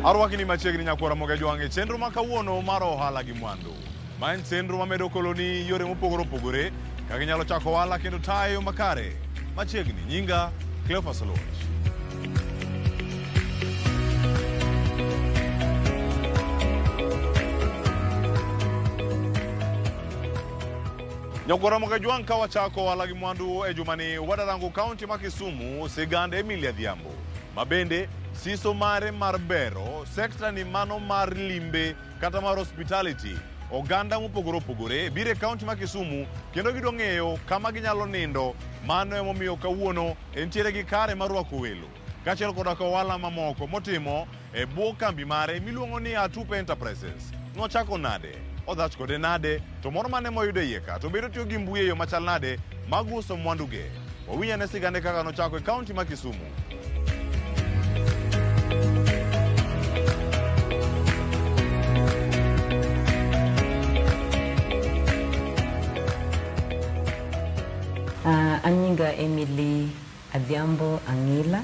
Arwaki ni machiegni nyakwara Ramogi jwange chenro makawuono mar ohala gi Mwandu. Ma en chenro mamedo koloni yore mopogore opogore kaka inyalo chako ohala kendo tayo makare. Machiegni nyinga Cleophas Oluoch. Nyakwara Ramogi jwang ka wachako ohala gi Mwandu e jumani wadarango kaunti ma Kisumu sigande Emilia Dhiambo. Mabende siso mare mar bero sekta ni mano mar limbe kata mar hospitality oganda mopogore opogore bire kaunti ma Kisumu kendo gidwa ng'eyo kama ginyalo nindo. Mano emomiyo kawuono entiere gi kare mar rwako welo kaachiel koda ohala mamoko motimo e bwo kambi mare miluongo ni Atupe Enterprises. Nochako nade, odhach kode nade, to moro mane moyudo iye ka to bedo tiyo gi mbui yo machal nade mag uso mwandu ge. Wawinyane sigande kaka nochako e kaunti ma Kisumu. Anyinga Emily Adhiambo Angila.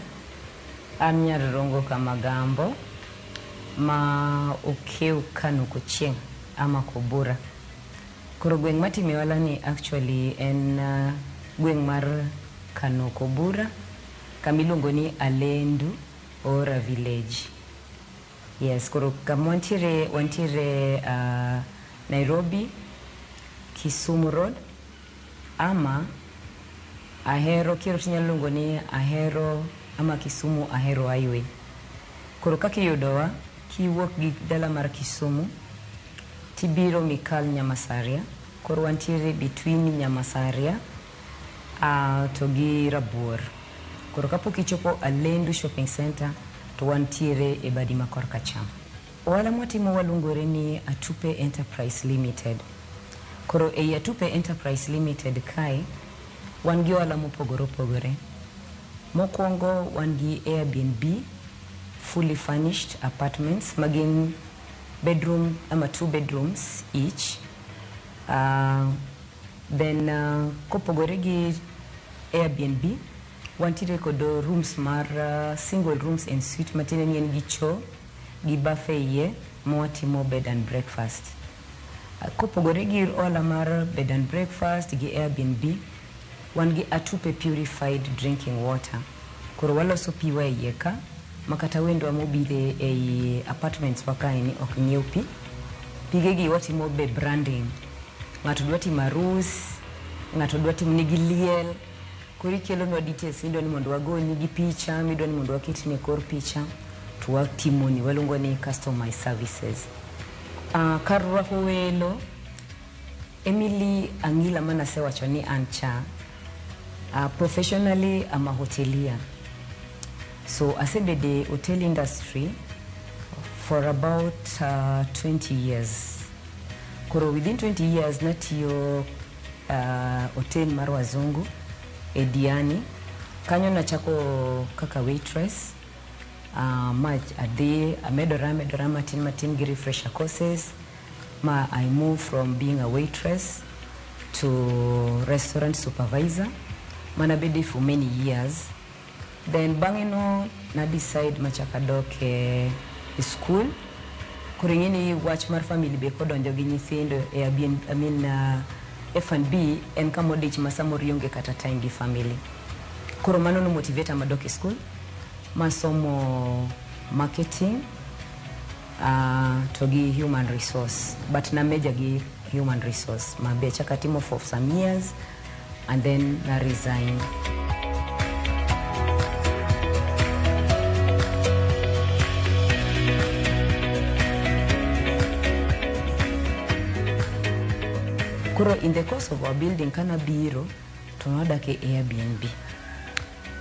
Anyar rongo kamagambo ma okeu kanu kuchieng ama kubura. Koro gweng matime wala ni actually en gweng mar kanu kubura kamilongo ni Alendu Ora village. Yes, koro kamwantire Nairobi Kisumu Road ama Ahero kiro tinyalongo ni Ahero ama Kisumu Ahero Highway. Koro kaki yudowa kiwuok gi dala mar Kisumu tibiro Mikal Nyamasaria. Koro wantiere between Nyamasaria to gi Rabuor. Koro kapok ichopo Alendu Shopping Center to wantiere e badi ma korka cham. Ohala mwatimo waluongore ni Atupe Enterprise Limited. Koro e Atupe Enterprise Limited kae wan gi ohala mopogore opogore. Mokwongo wan gi Airbnb, fully furnished apartments, magin bedroom ama 2 bedrooms each. Then kopogore gi Airbnb, wantire kodo rooms mar single rooms and suite matine ni en gi cho gi buffet ye mwatimo bed and breakfast. Kopogore gi ohala mar bed and breakfast gi Airbnb, wan gi Atupe purified drinking water. Koro waloso piwa e yeka makata wendo amobile e apartments wakaini ok nyiew pi. Pige gi watimo be branding. Ng'ato dwa timo arus, ng'ato dwa timo nigi liel. Koro ikelo nwa details midwa ni mondo wagoni gi picha, midwa ni mondo waketni kor picha, to watimo ni waluongo ni customized services. Kar rwako welo Emily Angila manase wacho ni ancha. Professionally, I'm a hotelier. So I said the hotel industry for about 20 years. Koro within 20 years, natio hotel marwazungu, Ediani. Kanyo na chako kaka waitress. Much a day, a medora matin gi refresher courses. I moved from being a waitress to restaurant supervisor. Manabedi for many years. Then bangino na decide machakadoke school. Kuringini watch mar family be kodonjo gi nyithindo e F&B en kamodich masamo rionge kata time gi family. Koro mano no motivate madoke school. Masomo marketing to gi human resource. But na major gi human resource. Mabe chakatimo for some years. And then I resigned. Kuro in the course of our building kana biro tunoda ke Airbnb.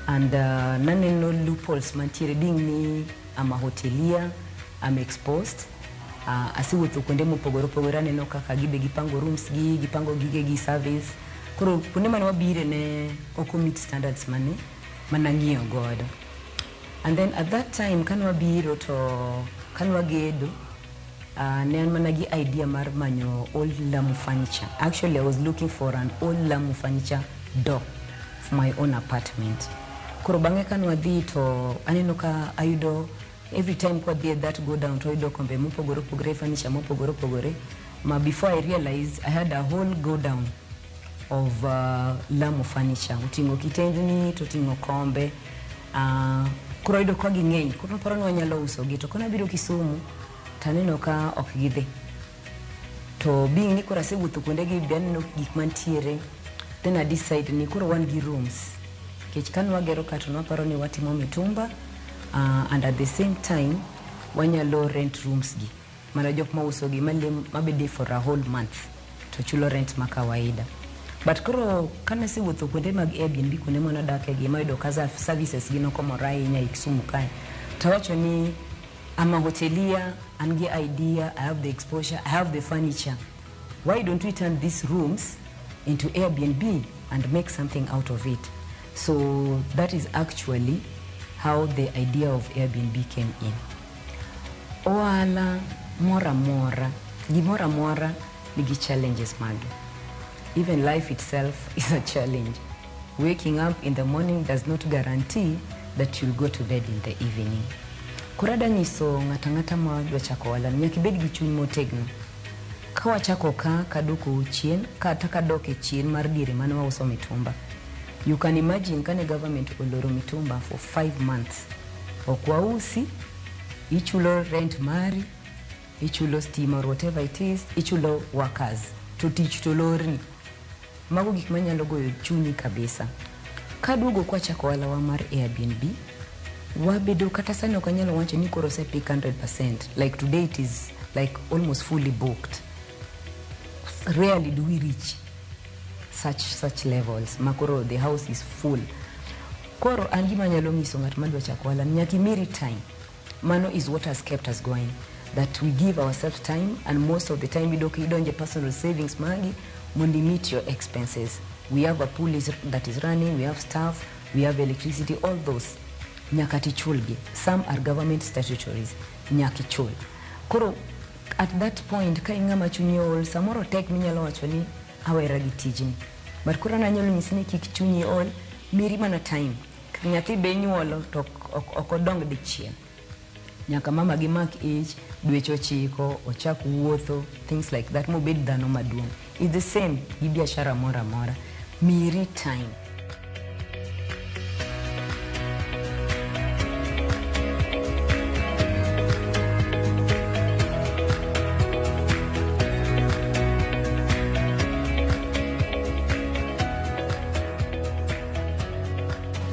And none no loopholes mantiere ding ni ama hotelier am exposed. Asiwuotho kwonde mopogore opogore aneno kaka gibe gipango rooms gi gipango gige gi service. Kuro kundi mani wabire ne oko meet standards manang'iyo godo. And then at that time kanwa biro to kanwa gedo ne managi idea mar manyo old Lamu furniture. Actually I was looking for an old Lamu furniture door for my own apartment. Kuro bange kanwa dhi to aneno ka ayudo every time kwa there that go down to ido kombe mopogore opogore furniture mopogore opogore. Ma before I realized I had a whole go down of Lamu furniture. Utingo kitendni, tutingo kombe. Kuro ido kwa ging'eny. Kuro paro ni wanyalo uso gi to kona biro Kisumu taneno ka ok gidhi. To being ni kura asewuotho kuonde gi bianeno gik mantiere, then I decide ni kura wan gi rooms. Kech kan wagero ka to nwaparo ni watimo mitumba, and at the same time wanyalo rent rooms gi. Mana jok mauso gi mabede for a whole month to chulo rent ma kawaida. But kuro kana asewuotho kuonde mag Airbnb kuonde manadake gi mayudo kaza services gi nokomora ahinya e Kisumu kae. Tawacho ni I'm a hotelier, and the idea, I have the exposure, I have the furniture. Why don't we turn these rooms into Airbnb and make something out of it? So that is actually how the idea of Airbnb came in. Ohala mora mora nigi challenges magi. Even life itself is a challenge. Waking up in the morning does not guarantee that you'll go to bed in the evening. Kurada niso ngata ma dwachako wala nyaka bed gi chuny motegno. Ka wachako ka kadoko chien, ka takadoke chien mar diere mane wauso mitumba. You can imagine kane government oloro mitumba for 5 months. Okwausi, ichulo rent mari, ichulo steam or whatever it is, ichulo workers to teach to lorni. Mago gik manyalo goyo chunyi kabisa. Kadugo kwa chako wala wa mar Airbnb, wabedo kata sana okanyalo wacho ni koro se pick 100%. Like today it is like almost fully booked. Rarely do we reach such levels. Makoro the house is full. Koro angima nyalo ngiso ngat madwa chako wala nyaki miri time. Mano is what has kept us going. That we give ourselves time, and most of the time we don't personal savings magi mundi meet your expenses. We have a pool that is running, we have staff, we have electricity, all those. Nyakati chulgi. Some are government statutories. Nyaki chul. Koro at that point ka ingama chunyi ol samoro tek minyalo wacho ni awera gi tijni. But koro nanyalo nyisini kik chunyi ol miri mana time. Nyathi be nyuolo to okodong dichien. Nyaka mama gi mak age dweche 9 ochak wuotho, things like that, mobed dhano maduong'. It's the same gi biashara mora mora. Miri time.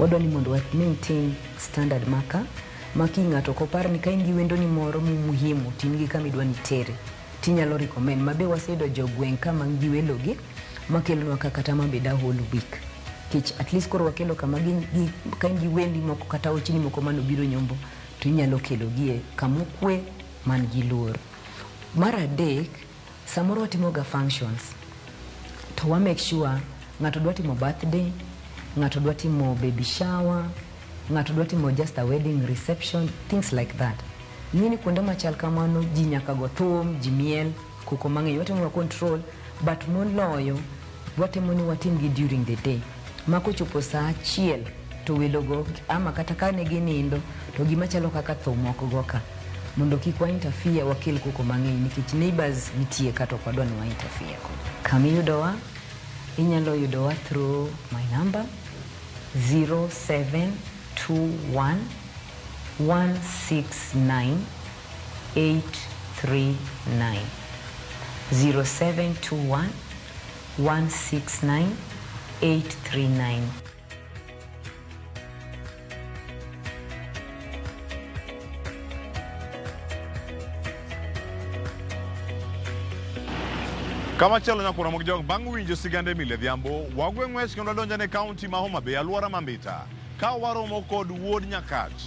Wadwani mondo wat maintain standard maki ng'ato kopar ni ka ingi wendo ni moro muhimu tingi kama idwani tere tinyalo recommend mabe wasedo jogweng kama ngi welo gi makelo kata mabeda whole week kich at least koro wakelo kama gi ka ingi wendi moko kata ochini moko mano biro nyombo tinyalo kelo gie kamukwe man gi luor. Mara dek samoro watimoga functions to wa make sure ng'ato dwa timo birthday, ng'ato dwa timo baby shower, ng'ato dwa timo just a wedding reception, things like that. Nini kuonde machal kamano ji nyaka go thum, ji miel, kuko mang'eny watimo control, but moloyo watemo ni watim gi during the day. Mako chopo saa 1 to welogo ama kata kane ginindo to gima chalo kaka thum ok go ka. Mondo kik wa interfere wakel kuko mang'eny nikech neighbors nitie kata ok wadwa ni wa interfere. Kamiyudowa inyalo yudowa through my number 0721 169 839 0721 169 839. Kama chalo na kuna mokijong bangu winjo sigande mile dhiambo wagwe ng'wech kendo donja ne county ma Homa Bay aluora mambita ka waromo kod wuod Nyakach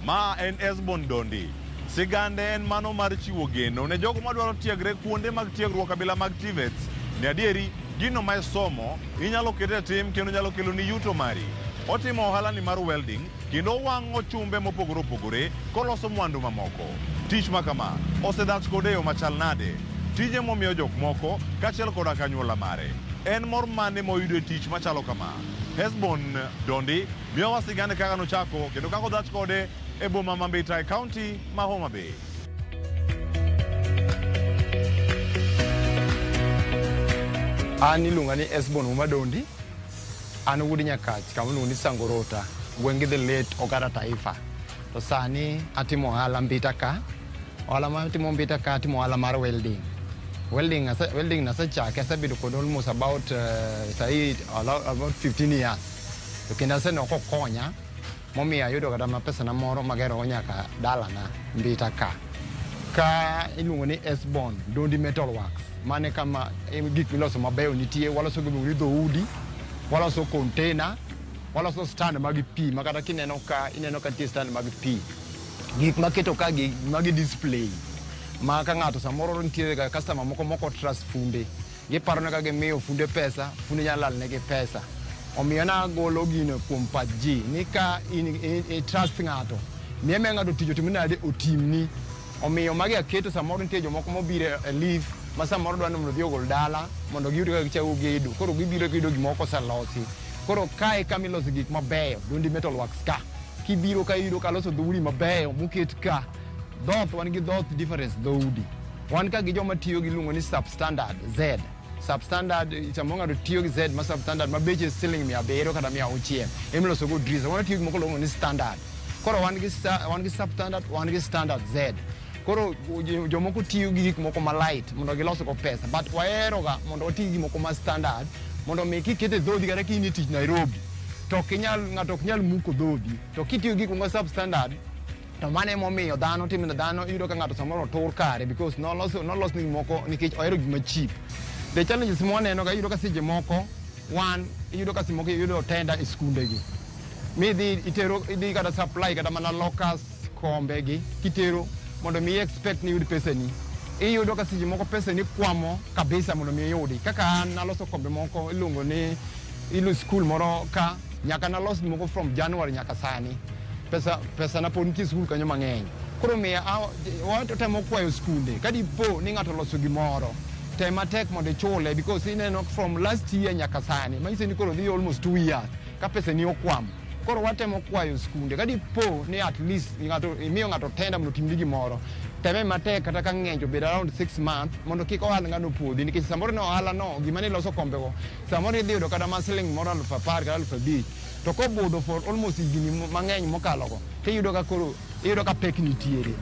ma en Esbon Dondi. Sigande en mano mar chiwo geno ne jogo madwaro tiegre kuonde mag tiegruok kabila mag TVETs. Ne adieri gino ma somo inyalo kete tim kendo nyalo kelo ni yuto mari. Otimo ohala ni mar welding kendo wang'o chumbe mopogore opogore koloso mwandu mamoko. Tich makama osedach kode yo machal nade. Tije momiyo jok moko kachiel koda kanyuola mare. En mor mane moyudo tich machalo kama. Esbon Dondi miyo wasigane kaka nochako kendo kako dhach kode e boma ma Mbetai County ma Homa Bay. An iluonga ni Esbon Umadondi, an wuod Nyakach kama iluongo ni Sangorota, gweng' the late Ogara Taifa. To sani atimo ohala Mbita ka. Ohala ma atimo Mbita ka atimo ohala mar welding. Welding nasechake asebedo kod almost about 15 years. To kendo aseneno kokonya momiyo ayudo kata ma pesa na moro magero nyaka dalana Mbita ka. Ka iluongo ni Esbon Dondi Metal Works. Mane kama gik miloso mabeyo nitie, waloso gik miluongo ni dhoudi, waloso container, waloso stand mag pi, makata kineno ka ineno ka tie stand mag pi. Gik maketo ka magi display. Ma ka ng'ato samoro nitie ga customer moko trust funde. Giparo ne ka gimiyo funde pesa, funde nyalo lal negi pesa. Omiyo na golo gino kuom pach ji ni ka trust ng'ato. Miye ng'ato tich otiminade otimni. Omiyo magi aketo samoro nitie jomoko mobiro e leave ma samoro dwani mondo odhi ogol dala mondo giyud kaka gichako gedo. Koro gibiro gido gimoko oselosi. Koro kae kama iloso gik mabeyo, Dondi Metal Works ka. Kibiro ka iyudo ka loso dhoudi mabeyo moket ka. Dhoth wan gi dhoth difference dhoudi. Wan ka gi joma tiyo gi luongo ni substandard Z. Substandard samo ng'ato tiyo gi Z ma substandard ma beche siling 700 kata 600. Emiloso go driza. Wan tiyo gi moko luongo ni standard. Koro wan gi substandard, wan gi standard Z. Koro jomoko tiyo gi gik moko ma light mondo gilos go pesa, but wahero ga mondo oti gi moko ma standard mondo mi kikete dhoudi kata kini tich Nairobi to ng'ato ok nyal muko dhoudi. To kitiyo gi gik moko substandard to mane momiyo dhano iyudo ka ng'ato samoro tur kare because nolos ni moko nikech ohero gima cheap. The challenges mwaneno ga iyudo ka seche moko iyudo ka simoko iyudo tenda e skunde gi. Idhi kata supply kata mana locus kombe gi kitero mondo mi expect ni yud pesa ni. Iyudo ka seche moko pesa ni kwamo kabisa mondo mi yudi. Kaka an naloso kombe moko iluongo ni school moro ka nyaka nalos moko from January nyaka sani. Pesa na pod nitie skul kanyo mang'eny. Koro miya watemo kwayo skunde kadipo ni ng'ato loso gimoro tema tek mondo ichule because ineno from last year nyaka sani manyiso ni koro dhi almost 2 years ka pesa ni okwamo. Koro watemo kwayo skunde kadipo ni at least imiyo ng'ato tenda mondo timni gimoro teme matek kata ka ng'eny obed around 6 months mondo kik ohala ng'ano puodhi nikech samoro no ohala no gima ni loso kombego samoro idhi yudo kata ma siling moro 10,000 kata 5,000 to kobudho for almost higni mang'eny mokalogo tiyudo ka koro iyudo ka pek nitiere.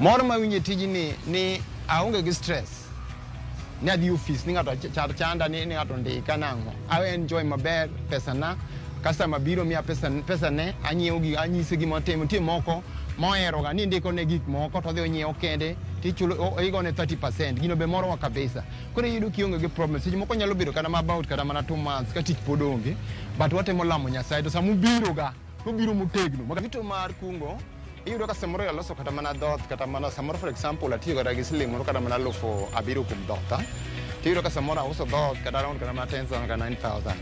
Moro mawinje tijni ni aonge gi stress. Ni adhi office ni ng'ato chanda ni ng'ato ndika nang'o. I enjoy maber pesa na. Customer biro miya pesa ne anyiewo gi anyise gima timo nitie moko mohero ga ni ndiko ne gik moko to dhi onyiewo kende tichulo igone 30%. Gino be moro wa kabisa. Koro iyudo kionge gi problem. Seche moko nyalo bedo kata about kata mana 2 months ka tich pod onge. But watemo lamo Nyasaye to samu biro ga to biro motegno. Makato mar kungo iyudo ka samoro yaloso kata mana dhoth kata mana samoro for example atiyo kata gi siling moro kata mana 7,000 kuom dhotha. Tiyudo ka samoro auso dhoth kata around kata mana 10,000 kata 9,000.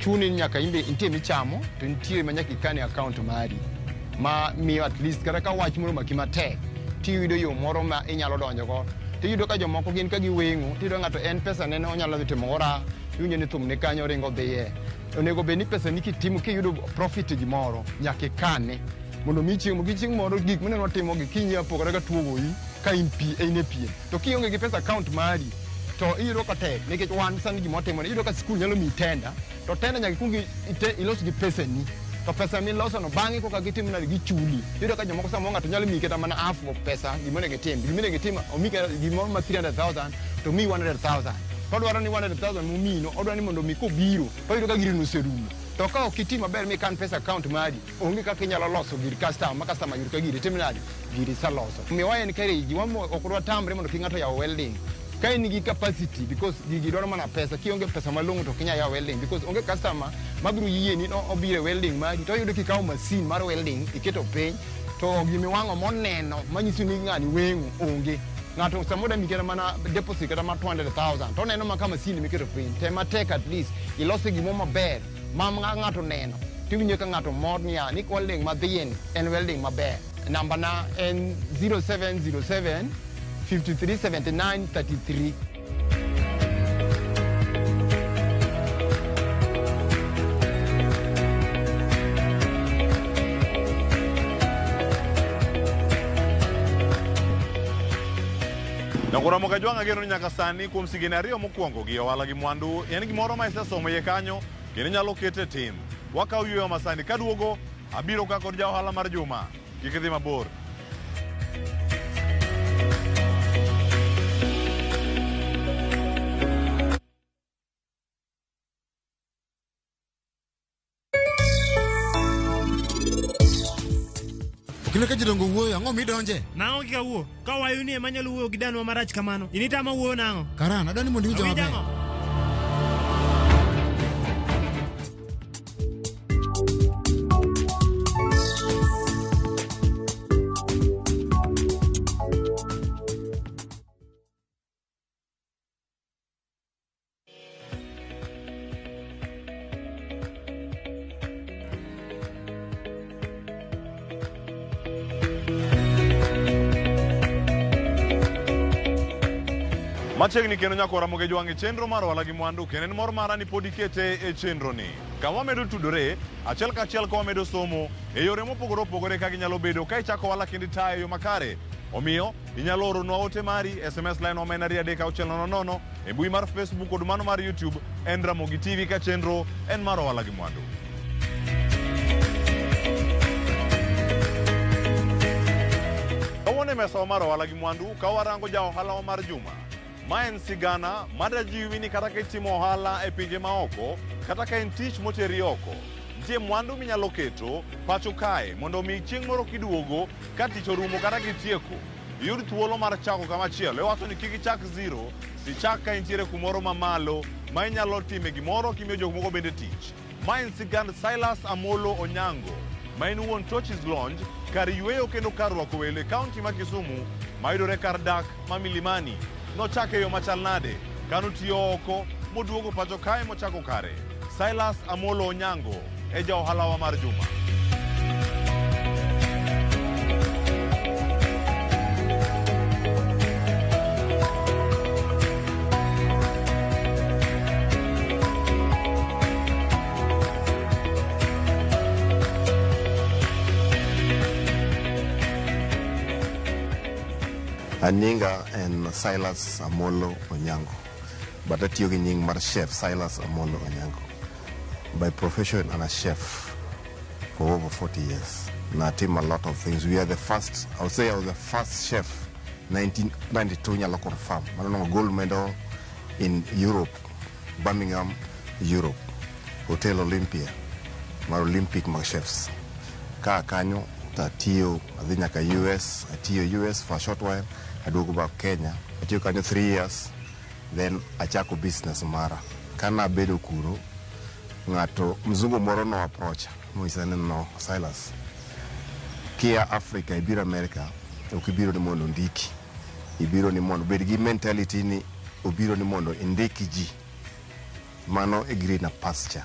Chuni nyaka imbe nitie michamo to nitie manyaka ikane account mari ma miyo at least kata ka wach moro maki matek tiyudo yo moro ma inyalo donjo go. Tiyudo ka jomoko gin ka giweng'o tiyudo ng'ato en pesa ne onyalo dhi timo ora iwinjo ni thum ne kanyo ringo dhiye. Onego bed ni pesa ni kitimo kiyudo profit gimoro nyaka ikane mondo mi chieng' moro gik mineno timo gi kinyia pokore ka tuogoyi ka in e pien to kionge gi pesa account mari to iyudo ka tek nikech wan sani gima otimo iyudo ka skul nyalo mi tenda to tenda nyaka ikwong ilos gi pesa ni to pesa miloso no bang'e koka gitim na gichuli. Iyudo ka jomoko samoro ng'ato nyalo mi kata mana half of pesa gimone gitim omi gimoro ma 300,000 to mi 100,000 to odwaro ni 100,000 momino odwaro ni mondo mi kobiro to iyudo ka giri noserumo. To ka ok iti maber mi kan pesa account mari onge kaka inyalo loso gir customer ma customer yud ka giri timnadi giri saloso. Miwa encourage wamo ok dwa tamre mondo king'ato yaw welding ka in gi capacity because gigi dwaro mana pesa kionge pesa malong'o to kinya yaw welding because onge customer mabiro yie ni obiro welding mari to yudo kikawo machine mar welding iketo piny to gimiwang'o moneno manyiso ni ng'ani weng'o onge. Ng'ato samoda mikera mana deposit kata ma 200,000 to neno ma kama sini miketo piny tema take at least iloso gimo maber ma ng'ato neno tiwinjo ka ng'ato mor niya ni welding madhien en welding maber. Namba na en 0707 5379 33. Ramogi jwang' ageno nyaka sani kuom sigene ariyo mokwongo gi Ohala gi Mwandu en gimoro ma isesomo iye kanyo kendo inyalo kete tim. Wakaw yweyo masani kaduogo abiro ka kod ja ohala mar juma. Kik idhi mabor. Kile ka jidongo wuoyo ang'o midonje? Nang'o kika wuo? Ka wayo ni ema nyalo wuoyo gi danwa marach kamano. Initama wuoyo nang'o? Karan, adwani mondo iwinja maber. Machiegni kendo nyako Ramogi jwang' chenro mar Ohala gi Mwandu kendo en mor mara ni pod ikete e chenro ni. Kama medo tudore achiel kachiel ka medo somo e yore mopogore opogore ka ginyalo bedo ka ichako ohala kendo itayo yo makare. Omiyo inyalo oronwa ote mari SMS line omena 3600 e mbui mar Facebook kod mano mar YouTube en Ramogi TV ka chenro en mar Ohala gi Mwandu. Kawone mesa mar Ohala gi Mwandu ka warango ja ohala mar juma. Ma en sigana madajiwi ni kata ka itimo ohala e pinje maoko kata ka en tich moteri oko. Nitie mwandu minyalo keto pacho kae mondo mi chieng' moro kiduogo ka tich orumo kata kitieko iyud thuolo mar chako kamachielo. Iwacho ni kik ichak zero, sichak ka intiere kumoro mamalo ma inyalo time gimoro kimiyo jok moko bende tich. Ma en sigand Silas Amolo Onyango ma en wuon Torches Lounge, kar yweyo kendo kar rwako welo e kaunti ma Kisumu ma yudore kar dak ma Milimani. Nochake yo machal nade kanotiyo oko moduogo pacho kae mochako kare. Silas Amolo Onyango e ja ohala wa mar juma. Anyinga en Silas Amolo Onyango, but atiyo gi nying mar chef Silas Amolo Onyango. By profession, I'm a chef for over 40 years. And I team a lot of things. We are the first, I would say I was the first chef, 1992 nyalo confirm. I don't know, gold medal in Europe, Birmingham, Europe, Hotel Olympia, my Olympic my chefs. Ka kanyo, atiyo, adhi nyaka US, atiyo US for a short while. I do go back Kenya. I took 3 years. Then I chako business mara. Kana bedo kuro. Ngato mzungu moro no approach. Moisane no Silas. Kia Africa, ibiro America. Ukibiro ni mondo ndiki. Ibiro ni mondo. Bedigi mentality ni ubiro ni mondo indiki ji. Mano agree na pasture.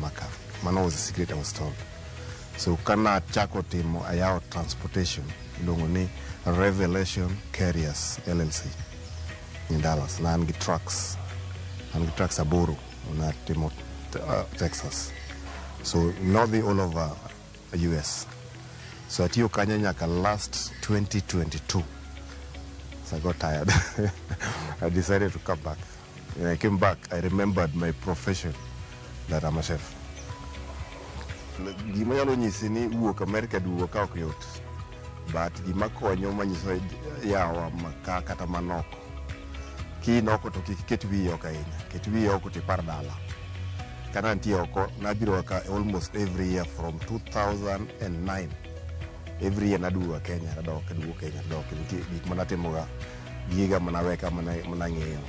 Maka. Mano was the secret I was told. So kana chako timo ayao transportation. Longo ni Revelation Carriers LLC in Dallas. Na angi trucks aboro na timo Texas. So north all over US. So atiyo kanya nyaka last 2022. So I got tired. I decided to come back. When I came back, I remembered my profession that I'm a chef. Gima yalo nyisi ni wuok America duwo ka ok yot. But gima konyo manyiso yawa maka kata manoko. Ki noko to kik ket wiyi oko ahinya. Ket wiyi oko tipar dala. Kana nitie oko nabiro ka almost every year from 2009. Every year naduogo Kenya, naduogo Kenya, nitie gik manatimoga giga manaweka manang'eyo.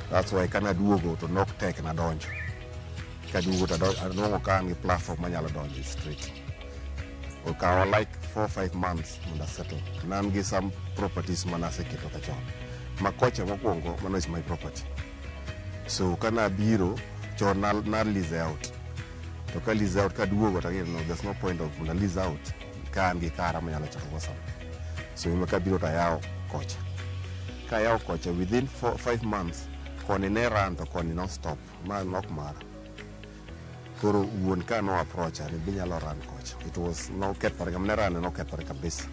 That's why kana duogo to nok tek nadonjo. Kaduogo to anwang'o ka an gi platform manyalo donjo straight. Okawa like 4-5 months munda settle. Nan gi some properties manaseketo kachon. Makocha mokwongo, mano is my property. So kana biro, chon na lease out. To ka lease out kaduogo to no, there's no point of munda lease out. Ka an gi kara manyalo chako gosa. So ima ka biro ta yao kocha. Ka yao kocha within 4-5 months, koni ne run to koni non stop. Ma nok mara. Koro wuon ka no approach ani binyalo run coach. It was no kethore, kamne run no kethore kabisa.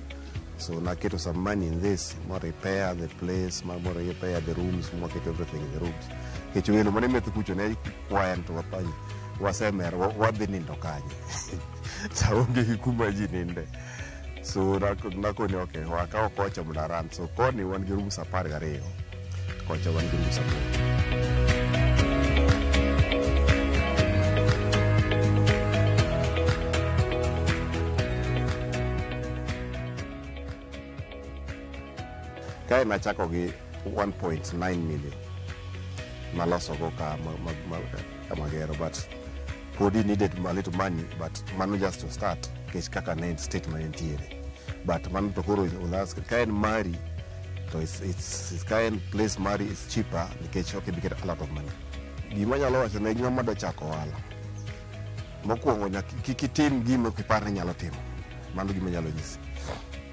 So na keto some money in this, more repair the place, more repair the rooms, more get everything in the rooms. Kichuelo mane metu kucho ne kwayan to wapanyi. Wasemer wadhi nindo kanye. Saonge kikuma ji ninde. So nako ni okay, wakawa kocha mnaran. So koni wan gi rooms 12. Kocha wan gi rooms 10. Kaya nachako gi 1.9 million. Maloso go ka magero, but Podi needed a little money, but manu just to start. Kech kaka need statement entiere. But manu tokoro unas kain mari, so it's kain place mari is cheaper. Kech okay we get a lot of money. Gimanya lo achone nyama do chako wala. Mokuongo nya kikitim gimo kipare nyalo timo. Manu gimanya lo nyisi.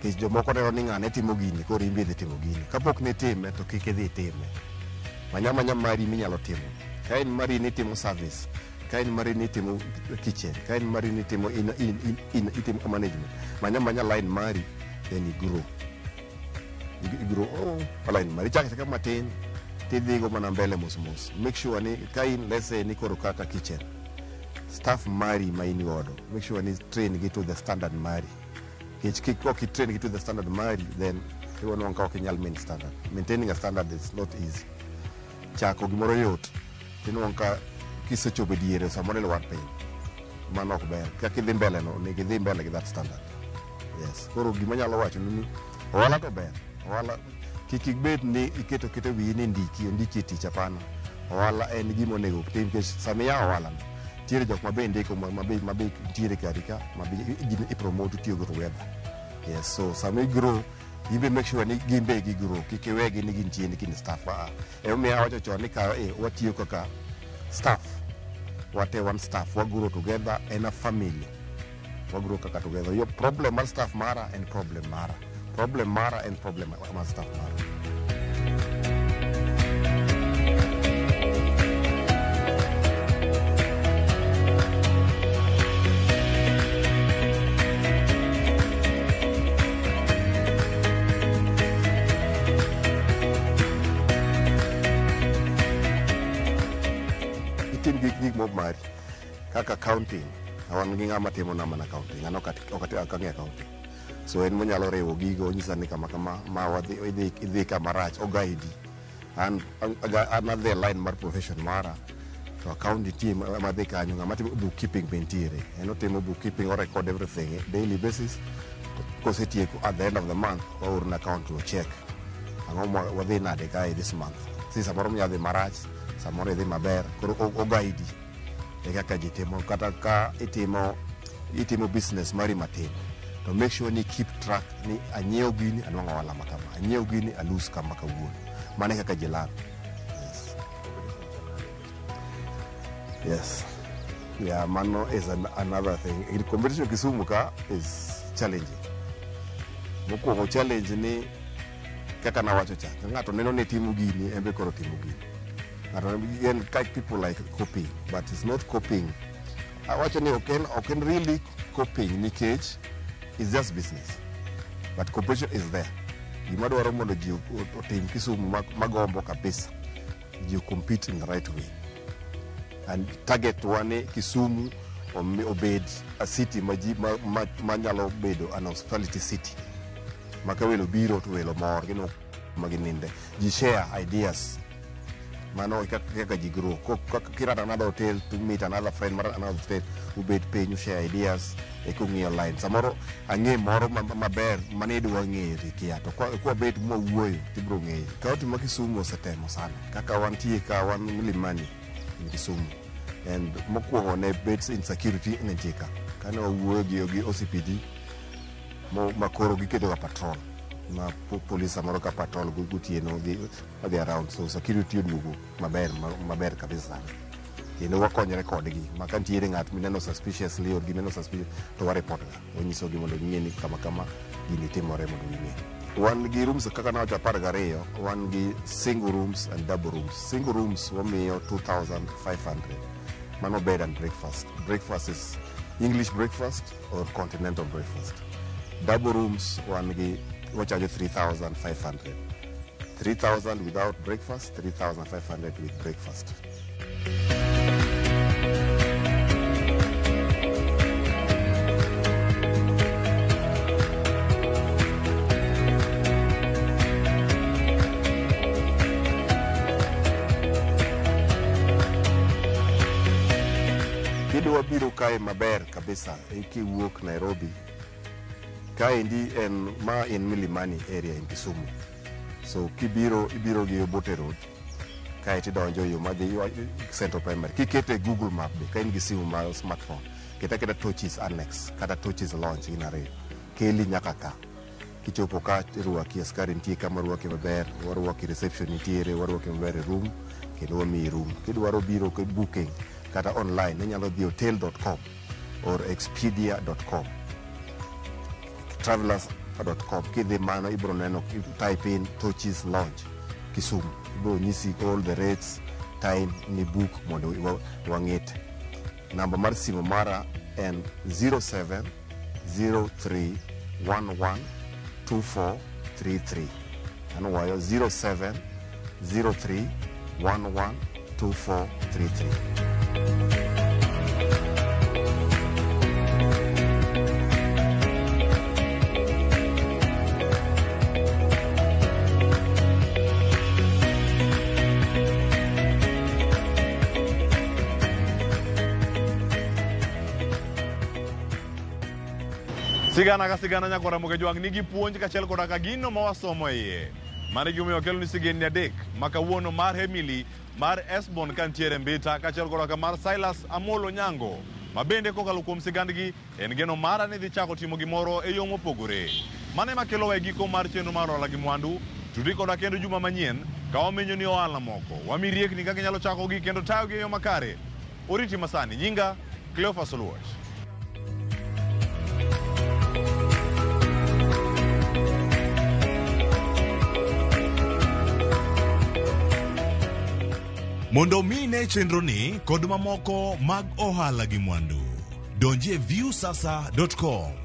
Kech jomoko ne ni ngane timo gini koro imbe dhi timo gini. Kapok ne time to kike dhi time. Manyama mari minyalo timo. Kain mari ni timo service. Kain mari ni timo kitchen. Kain mari ni timo in management. Manya line mari then you grow. You grow line mari chaka kama matin. Tidhi go mana mbele mos. Make sure ni kain let's say ni koro kaka kitchen. Staff mari maini odo. Make sure ni train get to the standard mari. Kich train get to the standard mari, then you want to kinyal main standard. Maintaining a standard is not easy. Chako gimoro yot. Tino wanka kisecho bediere samone lo warpe. Manok ber. Kaki dhi mbele no, nigi dhi mbele gi that standard. Yes. Koro gimanya lo wacho ni ohala to ber. Ohala kikibet ni iketo wi ni ndiki tich apana. Ohala en gimo nego tim ke samia ohala. Tiere jok mabe ndiko mabe tiere karika mabe i promote tiyo go together. Yes, so some grow you be make sure ni gimbe gi grow kikiwegi ni gintie ni kin staff me awacho choni ka watiyo kaka staff wate one staff wa grow together in a family wa grow kaka together your problem mar staff mara and problem mara and problem mar staff mara. Mari kaka accounting awan gi ngama timo nama na accounting ano okati akange accounting so en monyalo rewo gigo nyisa ni kama ma wadhi idhi kama rach o guide and another line mar profession mara to accounting team madhi kanyo ngama timo bookkeeping bentiere eno timo bookkeeping or record everything daily basis kosetieko at the end of the month or an account to check ango wadhi nade kai this month si samoro nyadhi marach samoro idhi maber koro o guide kaka jitimo kata ka itimo business mari matin to make sure ni keep track ni anyiew gini anwanga wala makama anyiew gini alus kama kawuono mane kaka jilan. Yes. Yeah, mano is another thing. In competition Kisumu ka is challenging. Moko challenge ni kaka na wacho cha ngato neno ne timu gini embe koro timu gini. Again, people like copying, but it's not copying. I watch any can really copying in cage is just business. But cooperation is there. You might want to do team Kisumu magombo kabisa. You compete in the right way. And target one Kisumu or obeyed a city manyalo bedo an hospitality city. Makawelo biro to welo more, magininde. You share ideas. Mano kaka jigro kira another hotel to meet another friend mara another state who bed pay you share ideas ekungi online samoro ange moro maber manedu wange rikia to kwa bed mo wuoyo tibro nge kaoti makisumu setemo sana kaka wantie ka wan milimani in Kisumu and mokuongo ne beds insecurity in Njika kana wuoyo gi OCPD mo makoro gikedo ga patrol ma police amoro ka patrol gutieno they around so security dugo maber kabisa kendo wakonyre kodgi makantiere ng'at mineno suspiciously or gineno suspicious to report ga onyiso gi mondo ng'e ni kama gini timore mondo ng'e wan gi rooms kaka na wacho 12 wan gi single rooms and double rooms. Single rooms wamiyo 2,500 mano bed and breakfast is English breakfast or continental breakfast. Double rooms wan gi charge 3,500. 3,000 without breakfast, 3,500 with breakfast. Kidwa biro kae maber kabisa ikiwuok Nairobi. Kae ndi en Milimani area in Kisumu. So ibiro gi Obote Road. Kae tidonjo yo madhi Central Primary. Kikete Google Map be kae gi simu mar smartphone. Keta Torches Annex kata Torches Launch inare. Keli nyaka ka. Kichopo ka ruaki askari nitie kama ruaki maber, waruaki reception nitiere, waruaki maber room, kendo wami room. Kidwaro biro ke booking kata online inyalo dhi hotel.com or expedia.com, travelers.com. Kidhi mano ibro neno, type in Torches Launch Kisumu, ibro nyisi all the rates, time ni book mondo wang'ete. Namba mar simu mara en 0703112433. Ano wayo 0703112433. Sigana ka sigana nyako Ramogi jwang nigi puonj kachiel koda ka gino mawasomo iye. Mane gimiyo kelo ni sigeni adek makawuono mar Emily mar Esbon kantiere Mbita kachiel koda ka mar Silas Amolo Nyango. Mabende kokalo kuom sigandgi en geno mara ni dhi chako timo gimoro e yo mopogore. Mane makelo we giko mar chenro mar Ohala gi Mwandu. Tudi koda kendo juma manyien ka wamenyo ni ohala moko. Wami riekni kaka nyalo chako gi kendo tayo gi e yo makare. Oriti masani nyinga Cleophas Oluoch. Mondo mine chenro ni kod mamoko mag Ohala gi Mwandu. Donje viewsasa.com.